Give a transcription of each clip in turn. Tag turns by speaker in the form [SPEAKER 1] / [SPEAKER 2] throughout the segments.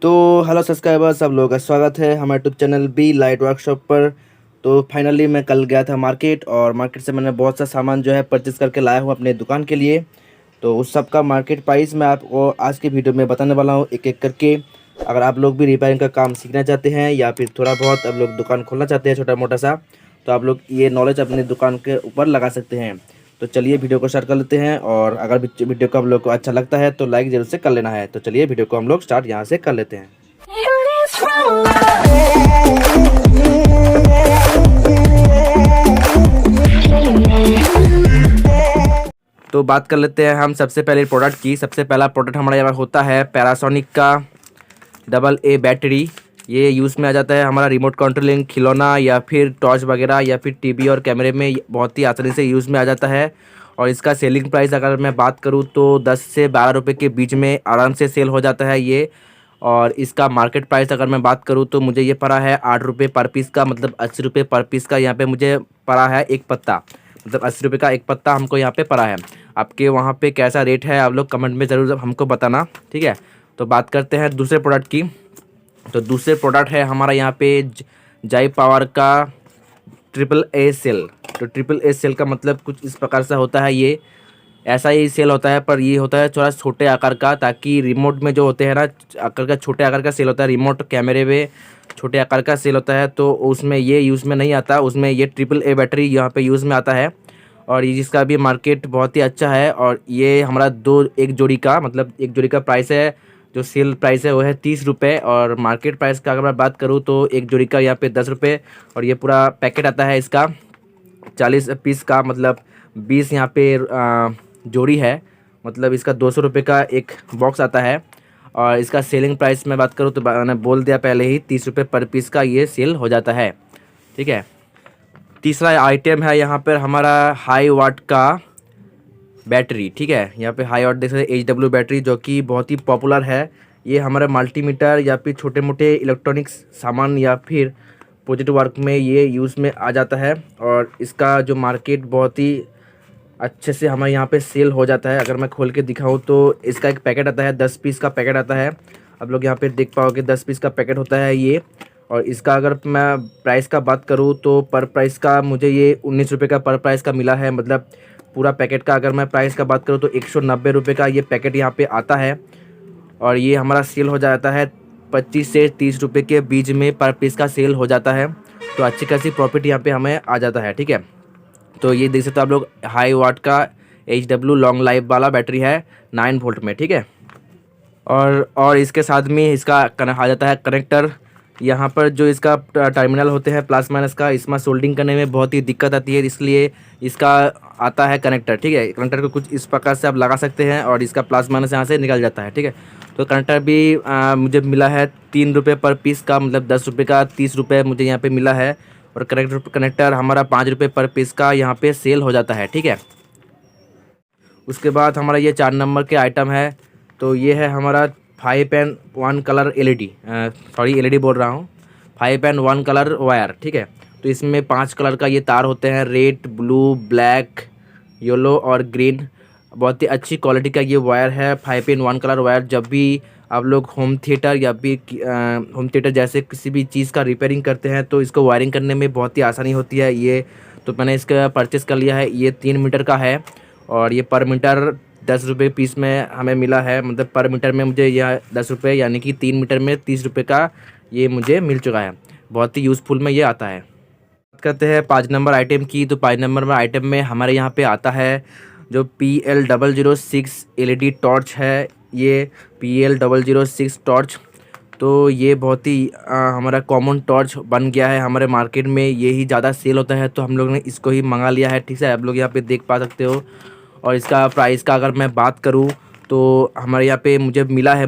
[SPEAKER 1] तो hello subscribers, सब लोगों का स्वागत है हमारे YouTube channel B light workshop पर। तो फाइनली मैं कल गया था मार्केट, और मार्केट से मैंने बहुत सा सामान जो है परचेज़ करके लाया हूँ अपने दुकान के लिए। तो उस सब का मार्केट प्राइस मैं आपको आज की वीडियो में बताने वाला हूँ एक एक करके। अगर आप लोग भी रिपेयरिंग का काम सीखना चाहते हैं या फिर थोड़ा बहुत आप लोग दुकान खोलना चाहते हैं छोटा मोटा सा, तो आप लोग ये नॉलेज अपनी दुकान के ऊपर लगा सकते हैं। तो चलिए वीडियो को स्टार्ट कर लेते हैं, और अगर वीडियो को आप लोग को अच्छा लगता है तो लाइक जरूर से कर लेना है। तो चलिए वीडियो को हम लोग स्टार्ट यहाँ से कर लेते हैं। तो बात कर लेते हैं हम सबसे पहले प्रोडक्ट की। सबसे पहला प्रोडक्ट हमारा यहाँ होता है पैनासोनिक का AA बैटरी। ये यूज़ में आ जाता है हमारा रिमोट कंट्रोलिंग खिलौना या फिर टॉर्च वगैरह या फिर टीवी और कैमरे में बहुत ही आसानी से यूज़ में आ जाता है। और इसका सेलिंग प्राइस अगर मैं बात करूँ तो 10 से 12 रुपये के बीच में आराम से सेल हो जाता है ये। और इसका मार्केट प्राइस अगर मैं बात करूँ तो मुझे ये पड़ा है 8 रुपये पर पीस का, मतलब 80 रुपये पर पीस का यहाँ पे मुझे पड़ा है एक पत्ता, मतलब 80 रुपये का एक पत्ता हमको यहाँ पे पड़ा है। आपके वहाँ पे कैसा रेट है आप लोग कमेंट में ज़रूर हमको बताना, ठीक है। तो बात करते हैं दूसरे प्रोडक्ट की। तो दूसरे प्रोडक्ट है हमारा यहाँ पे जाई पावर का AAA सेल। तो AAA सेल का मतलब कुछ इस प्रकार से होता है, ये ऐसा ही सेल होता है पर ये होता है थोड़ा छोटे आकार का, ताकि रिमोट में जो होते हैं ना आकार का, छोटे आकार का सेल होता है, रिमोट कैमरे में छोटे आकार का सेल होता है, तो उसमें ये यूज़ में नहीं आता। उसमें ये AAA बैटरी यहाँ पे यूज़ में आता है, और ये जिसका भी मार्केट बहुत ही अच्छा है। और ये हमारा एक जोड़ी का, मतलब एक जोड़ी का प्राइस है, जो सेल प्राइस है वो है 30 रुपये। और मार्केट प्राइस का अगर मैं बात करूँ तो एक जोड़ी का यहाँ पे 10 रुपये। और ये पूरा पैकेट आता है इसका 40 पीस का, मतलब 20 यहाँ पे जोड़ी है, मतलब इसका 200 रुपये का एक बॉक्स आता है। और इसका सेलिंग प्राइस में बात करूँ तो मैंने बोल दिया पहले ही 30 रुपये पर पीस का ये सेल हो जाता है, ठीक है। तीसरा आइटम है यहाँ पर हमारा हाई वाट का बैटरी, ठीक है। यहाँ पे हाई वाट देख सकते हैं HW बैटरी, जो कि बहुत ही पॉपुलर है। ये हमारे मल्टीमीटर या फिर छोटे मोटे इलेक्ट्रॉनिक्स सामान या फिर प्रोजेक्ट वर्क में ये यूज़ में आ जाता है। और इसका जो मार्केट बहुत ही अच्छे से हमारे यहाँ पे सेल हो जाता है। अगर मैं खोल के दिखाऊँ तो इसका एक पैकेट आता है, 10 पीस का पैकेट आता है। आप लोग यहाँ पे देख पाओगे 10 पीस का पैकेट होता है ये। और इसका अगर मैं प्राइस का बात करूँ तो पर प्राइस का मुझे ये 19 रुपये का पर प्राइस का मिला है। मतलब पूरा पैकेट का अगर मैं प्राइस का बात करूँ तो 190 रुपये का ये पैकेट यहाँ पे आता है। और ये हमारा सेल हो जाता है 25 से 30 रुपये के बीच में पर पीस का सेल हो जाता है। तो अच्छी खासी प्रॉफिट यहाँ पे हमें आ जाता है, ठीक है। तो ये देख सकते हो आप लोग, हाई वाट का HW लॉन्ग लाइफ वाला बैटरी है 9 वोल्ट में, ठीक है। और इसके साथ में इसका आ जाता है कनेक्टर। यहाँ पर जो इसका टर्मिनल होते हैं प्लस माइनस का, इसमें सोल्डिंग करने में बहुत ही दिक्कत आती है, इसलिए इसका आता है कनेक्टर, ठीक है। कनेक्टर को कुछ इस प्रकार से आप लगा सकते हैं और इसका प्लस माइनस यहाँ से निकल जाता है, ठीक है। तो कनेक्टर भी मुझे मिला है 3 रुपये पर पीस का, मतलब 10 रुपये का 30 रुपये मुझे यहाँ पे मिला है। और कनेक्टर हमारा 5 रुपये पर पीस का यहाँ पे सेल हो जाता है, ठीक है। उसके बाद हमारा ये 4 नंबर के आइटम है। तो ये है हमारा 5 and 1 colour LED, sorry LED बोल रहा हूँ, 5 and 1 कलर वायर, ठीक है। तो इसमें 5 कलर का ये तार होते हैं, रेड, ब्लू, ब्लैक, येलो और ग्रीन। बहुत ही अच्छी क्वालिटी का ये वायर है 5 in 1 कलर वायर। जब भी आप लोग होम थिएटर या फिर होम थिएटर जैसे किसी भी चीज़ का रिपेयरिंग करते हैं तो इसको वायरिंग करने में बहुत ही आसानी होती है ये। तो मैंने इसका परचेज़ कर लिया है, ये 3 मीटर का है। और ये पर मीटर 10 रुपये पीस में हमें मिला है, मतलब पर मीटर में मुझे यह 10 रुपये, यानी कि 3 मीटर में 30 रुपये का ये मुझे मिल चुका है। बहुत ही यूज़फुल में ये आता है। बात करते हैं 5 नंबर आइटम की। तो 5 नंबर में आइटम में हमारे यहाँ पे आता है जो PL006 LED टॉर्च है, ये PL006 टॉर्च। तो ये बहुत ही हमारा कॉमन टॉर्च बन गया है हमारे मार्केट में, ये ही ज़्यादा सेल होता है, तो हम लोग ने इसको ही मंगा लिया है, ठीक है। आप लोग यहाँ पे देख पा सकते हो। और इसका प्राइस का अगर मैं बात करूँ तो हमारे यहाँ पे मुझे मिला है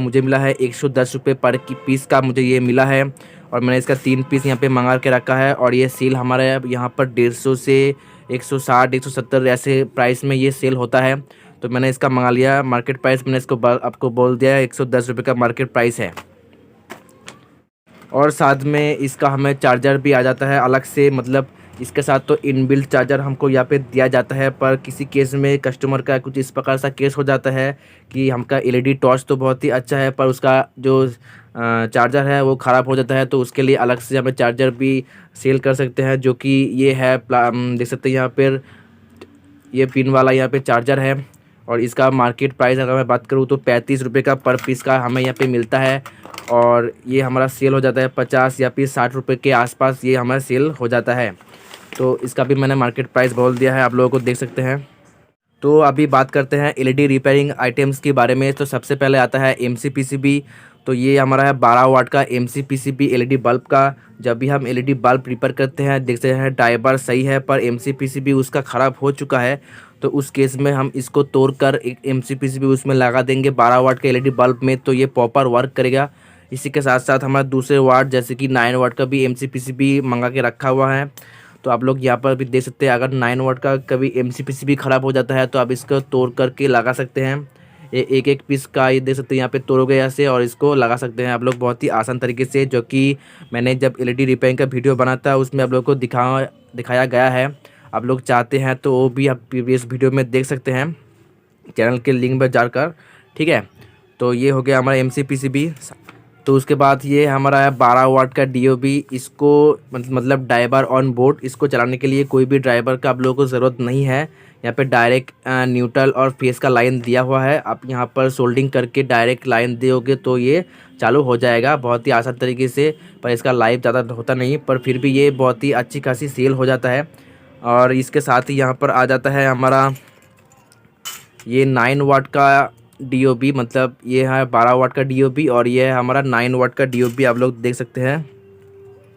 [SPEAKER 1] 110 रुपये पर की पीस का मुझे ये मिला है। और मैंने इसका 3 पीस यहाँ पे मंगा के रखा है। और ये सेल हमारे यहाँ पर 150 से 160 170 ऐसे प्राइस में ये सेल होता है। तो मैंने इसका मंगा लिया। मार्केट प्राइस मैंने इसको आपको बोल दिया 110 रुपये का मार्केट प्राइस है। और साथ में इसका हमें चार्जर भी आ जाता है अलग से, मतलब इसके साथ तो इनबिल्ट चार्जर हमको यहाँ पे दिया जाता है। पर किसी केस में कस्टमर का कुछ इस प्रकार सा केस हो जाता है कि हमका LED टॉर्च तो बहुत ही अच्छा है, पर उसका जो चार्जर है वो ख़राब हो जाता है, तो उसके लिए अलग से हमें चार्जर भी सेल कर सकते हैं, जो कि ये है देख सकते हैं यहाँ पर, ये पिन वाला यहाँ पे चार्जर है। और इसका मार्केट प्राइस अगर मैं बात करूँ तो 35 रुपये का पर पीस का हमें यहाँ पे मिलता है। और ये हमारा सेल हो जाता है 50 या फिर 60 रुपये के आसपास, ये हमारा सेल हो जाता है। तो इसका भी मैंने मार्केट प्राइस बोल दिया है, आप लोगों को देख सकते हैं। तो अभी बात करते हैं एलईडी रिपेयरिंग आइटम्स के बारे में। तो सबसे पहले आता है एमसी पीसीबी। तो ये हमारा है 12 वाट का एमसी पीसीबी एलईडी बल्ब का। जब भी हम एलईडी बल्ब रिपेयर करते हैं, देखते हैं ड्राइवर सही है पर एमसी पीसीबी उसका ख़राब हो चुका है, तो उस केस में हम इसको तोड़कर एक एमसी पीसीबी उसमें लगा देंगे 12 वाट के एलईडी बल्ब में, तो ये प्रॉपर वर्क करेगा। इसी के साथ साथ हमारा दूसरे वाट जैसे कि 9 वाट का भी एमसी पीसीबी मंगा के रखा हुआ है। तो आप लोग यहाँ पर भी देख सकते हैं, अगर 9 वाट का कभी एमसी पीसीबी ख़राब हो जाता है तो आप इसको तोड़ करके लगा सकते हैं। एक एक पीस का ये देख सकते हैं, यहाँ पे तोड़ोगे ऐसे और इसको लगा सकते हैं आप लोग बहुत ही आसान तरीके से, जो कि मैंने जब एलईडी रिपेयरिंग का वीडियो बना था उसमें आप लोग को दिखाया गया है। आप लोग चाहते हैं तो वो भी आप प्रीवियस वीडियो में देख सकते हैं, चैनल के लिंक पर जाकर, ठीक है। तो ये हो गया हमारा एमसी पीसीबी। तो उसके बाद ये हमारा है 12 वाट का डीओबी। इसको मतलब ड्राइवर ऑन बोर्ड, इसको चलाने के लिए कोई भी ड्राइवर का आप लोगों को ज़रूरत नहीं है। यहाँ पे डायरेक्ट न्यूट्रल और फेस का लाइन दिया हुआ है, आप यहाँ पर सोल्डिंग करके डायरेक्ट लाइन दोगे तो ये चालू हो जाएगा बहुत ही आसान तरीके से। पर इसका लाइव ज़्यादा होता नहीं, पर फिर भी ये बहुत ही अच्छी खासी सेल हो जाता है। और इसके साथ ही यहाँ पर आ जाता है हमारा ये 9 वाट का डीओबी, मतलब ये है 12 वाट का डीओबी और ये है हमारा 9 वाट का डीओबी, आप लोग देख सकते हैं।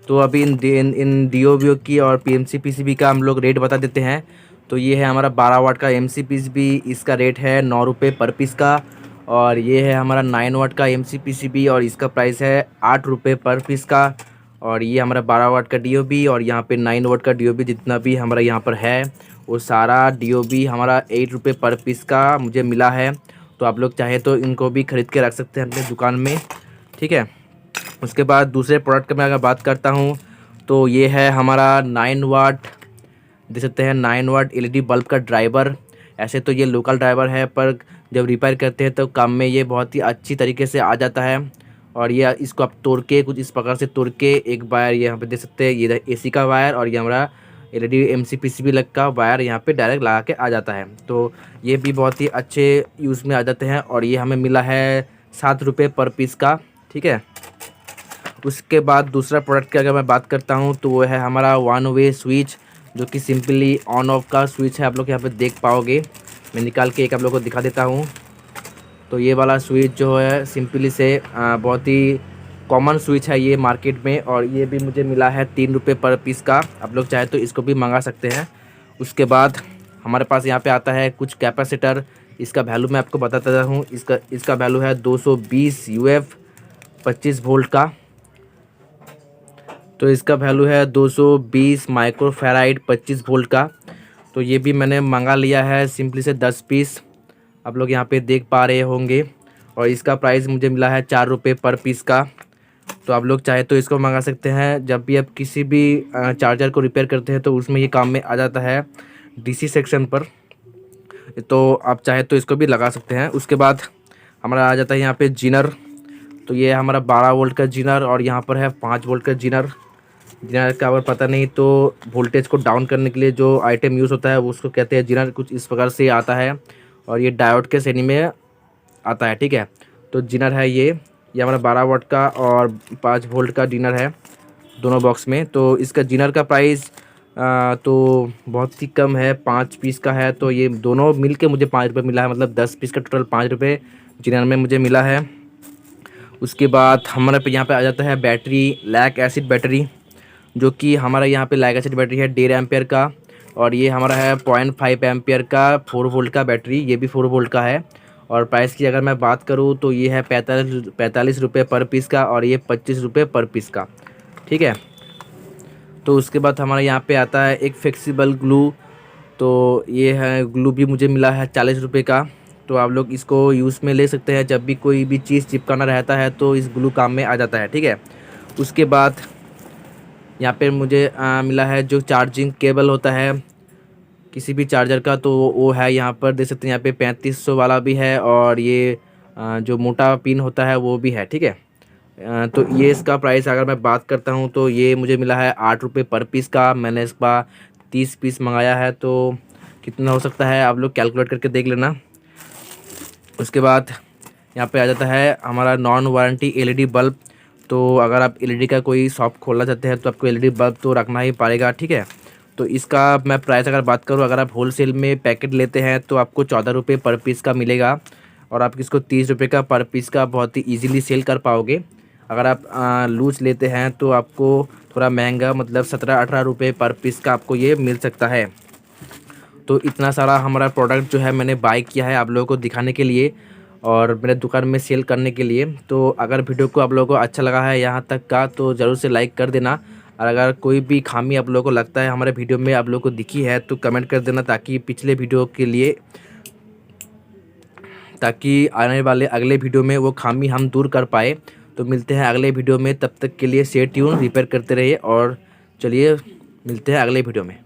[SPEAKER 1] तो अभी इन डीओबी की और एमसी पीसीबी का हम लोग रेट बता देते हैं। तो ये है हमारा 12 वाट का एमसी पीसीबी, इसका रेट है 9 रुपये पर पीस का। और ये है हमारा 9 वाट का एमसी पीसीबी और इसका प्राइस है 8 रुपये पर पीस का। और ये हमारा 12 वाट का डीओबी और यहाँ पे 9 वाट का डीओबी जितना भी हमारा यहाँ पर है वो सारा डीओबी हमारा 8 रुपये पर पीस का मुझे मिला है। तो आप लोग चाहे तो इनको भी ख़रीद के रख सकते हैं अपने दुकान में, ठीक है। उसके बाद दूसरे प्रोडक्ट की मैं अगर बात करता हूँ तो ये है हमारा 9 वाट, देख सकते हैं 9 वाट एलईडी बल्ब का ड्राइवर। ऐसे तो ये लोकल ड्राइवर है, पर जब रिपेयर करते हैं तो काम में ये बहुत ही अच्छी तरीके से आ जाता है। और ये इसको आप तोड़ के कुछ इस प्रकार से तोड़ के एक वायर यहाँ पे देख सकते हैं, ये एसी का वायर और ये हमारा एलईडी एमसी पीसीबी लग का वायर यहाँ पे डायरेक्ट लगा के आ जाता है। तो ये भी बहुत ही अच्छे यूज़ में आ जाते हैं और ये हमें मिला है 7 रुपये पर पीस का, ठीक है। उसके बाद दूसरा प्रोडक्ट की अगर मैं बात करता हूँ तो वो है हमारा 1 वे स्विच, जो कि सिंपली ऑन ऑफ का स्विच है, आप लोग यहाँ पे देख पाओगे। मैं निकाल के एक आप लोग को दिखा देता हूँ। तो ये वाला स्विच जो है सिंपली से बहुत ही कॉमन स्विच है ये मार्केट में, और ये भी मुझे मिला है 3 रुपये पर पीस का। आप लोग चाहे तो इसको भी मंगा सकते हैं। उसके बाद हमारे पास यहाँ पे आता है कुछ कैपेसिटर, इसका वैल्यू मैं आपको बताता हूँ। इसका वैल्यू है 220 यूएफ 25 वोल्ट का। तो इसका वैल्यू है 220 माइक्रोफैराइड 25 वोल्ट का। तो ये भी मैंने मंगा लिया है सिंपली से 10 पीस, आप लोग यहाँ पे देख पा रहे होंगे। और इसका प्राइस मुझे मिला है 4 रुपये पर पीस का। तो आप लोग चाहे तो इसको मंगा सकते हैं। जब भी आप किसी भी चार्जर को रिपेयर करते हैं तो उसमें ये काम में आ जाता है डीसी सेक्शन पर, तो आप चाहे तो इसको भी लगा सकते हैं। उसके बाद हमारा आ जाता है यहाँ पे जीनर। तो ये हमारा 12 वोल्ट का जीनर और यहाँ पर है 5 वोल्ट का जीनर। जीनर का अगर पता नहीं तो वोल्टेज को डाउन करने के लिए जो आइटम यूज़ होता है वो उसको कहते हैं जीनर, कुछ इस प्रकार से आता है। और ये डायोड के श्रेणी में आता है, ठीक है। तो जीनर है ये हमारा 12 वाट का और 5 वोल्ट का जीनर है दोनों बॉक्स में। तो इसका जीनर का प्राइस तो बहुत ही कम है, 5 पीस का है। तो ये दोनों मिल के मुझे 5 रुपये मिला है, मतलब 10 पीस का टोटल 5 रुपये जीनर में मुझे मिला है। उसके बाद हमारे पे यहाँ पे आ जाता है बैटरी, लैक एसिड बैटरी, जो कि हमारा यहाँ पे लैक एसिड बैटरी है 1.5 एम्पियर का। और ये हमारा है 0.5 एम्पियर का 4 वोल्ट का बैटरी, ये भी 4 वोल्ट का है। और प्राइस की अगर मैं बात करूँ तो ये है 45 रुपये पर पीस का और ये 25 रुपये पर पीस का, ठीक है। तो उसके बाद हमारे यहाँ पे आता है एक फ्लेक्सिबल ग्लू। तो ये है ग्लू भी मुझे मिला है 40 रुपये का। तो आप लोग इसको यूज़ में ले सकते हैं, जब भी कोई भी चीज़ चिपकाना रहता है तो इस ग्लू काम में आ जाता है, ठीक है। उसके बाद यहाँ पे मुझे मिला है जो चार्जिंग केबल होता है किसी भी चार्जर का, तो वो है यहाँ पर देख सकते हैं। यहाँ पे 3500 वाला भी है और ये जो मोटा पिन होता है वो भी है, ठीक है। तो ये इसका प्राइस अगर मैं बात करता हूँ तो ये मुझे मिला है 8 रुपये पर पीस का। मैंने इसका 30 पीस मंगाया है, तो कितना हो सकता है आप लोग कैलकुलेट करके देख लेना। उसके बाद यहाँ पे आ जाता है हमारा नॉन वारंटी एलईडी बल्ब। तो अगर आप एलईडी का कोई शॉप खोलना चाहते हैं तो आपको एलईडी बल्ब तो रखना ही पड़ेगा, ठीक है। तो इसका मैं प्राइस अगर बात करूँ, अगर आप होलसेल में पैकेट लेते हैं तो आपको 14 रुपये पर पीस का मिलेगा, और आप इसको 30 रुपये का पर पीस का बहुत ही ईजिली सेल कर पाओगे। अगर आप लूज लेते हैं तो आपको थोड़ा महंगा, मतलब 17-18 रुपये पर पीस का आपको ये मिल सकता है। तो इतना सारा हमारा प्रोडक्ट जो है मैंने बाय किया है आप लोगों को दिखाने के लिए और मेरे दुकान में सेल करने के लिए। तो अगर वीडियो को आप लोगों को अच्छा लगा है यहाँ तक का तो ज़रूर से लाइक कर देना, और अगर कोई भी खामी आप लोगों को लगता है हमारे वीडियो में आप लोगों को दिखी है तो कमेंट कर देना, ताकि पिछले वीडियो के लिए, ताकि आने वाले अगले वीडियो में वो खामी हम दूर कर पाए। तो मिलते हैं अगले वीडियो में, तब तक के लिए स्टे ट्यून, रिपेयर करते रहिए और चलिए मिलते हैं अगले वीडियो में।